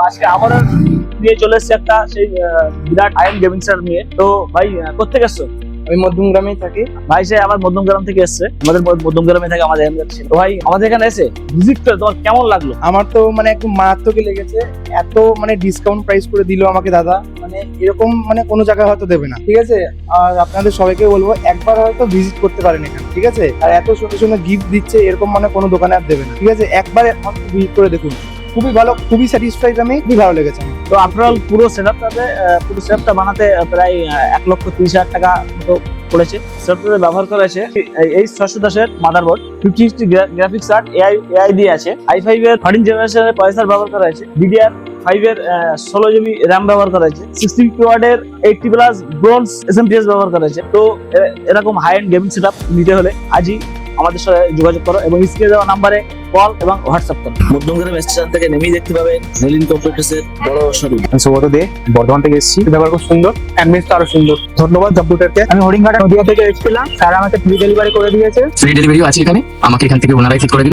আজকে আবার নিয়ে চলে এসেছে একটা সেই বিরাট আয়ন গেমিং সেন্টার নিয়ে। তো ভাই কোথেকে এসছো? আমি মধ্যমগ্রামেই থাকি। ভাই সে আমার মধ্যমগ্রাম থেকে এসছে, আমাদের মধ্যমগ্রামে থাকে আমাদের এমএলএ ছিল। তো ভাই আমাদের এখানে এসে ভিজিট করে তোমার কেমন লাগলো? আমার তো মানে একদম মারাত্মকই লেগেছে। এত মানে ডিসকাউন্ট প্রাইস করে দিল আমাকে দাদা, মানে এরকম মানে কোনো জায়গায় হয়তো দেবে না, ঠিক আছে। আর আপনাদের সবাইকে বলবো একবার হয়তো ভিজিট করতে পারেন এখানে, ঠিক আছে। আর এত সুন্দর সুন্দর গিফট দিচ্ছে, এরকম মানে কোনো দোকানে আর দেবে না, ঠিক আছে। একবার ভিজিট করে দেখুন, খুবই ভালো, খুবই স্যাটিসফাইড আমি, খুবই ভালো লেগেছে আমার। তো আপনার পুরো সেটআপটা বানাতে প্রায় 1,30,000 টাকা মতো পড়েছে। সেটআপটা ব্যবহার করা হয়েছে এই 610 এর মাদারবোর্ড, 50 গ্রাফিক্স কার্ড, এআই দিয়ে আছে, i5 এর 13 জেনারেশনের প্রসেসর ব্যবহার করা হয়েছে, DDR5 এর 16 জিবি RAM ব্যবহার করা হয়েছে, 60 ওয়াটের 80 প্লাস ব্রোঞ্জ SMPS ব্যবহার করা হয়েছে। তো এরকম হাই এন্ড গেমিং সেটআপ নিতে হলে আজই আমাদের সাথে যোগাযোগ করো এবং স্ক্রিনে দেওয়া নাম্বারে কল এবং হোয়াটসঅ্যাপ করো। মধ্যমগ্রাম স্টেশন থেকে নেমেই দেখতে পাবেন নেলিন কম্পিউটার্সের বড় শোরুম। সুব্রত দে, বর্ধমান থেকে এসেছি। ব্যাপার খুব সুন্দর, অ্যাম্বিয়েন্সটা আরো সুন্দর। ধন্যবাদ কম্পিউটারকে। আমি হরিণঘাটা নদিয়া থেকে এসেছিলাম, স্যার আমাকে ফ্রি ডেলিভারি করে দিয়েছে। ফ্রি ডেলিভারিও আছে এখানে, আমাকে এখান থেকে ওনারাই ঠিক করে দিল।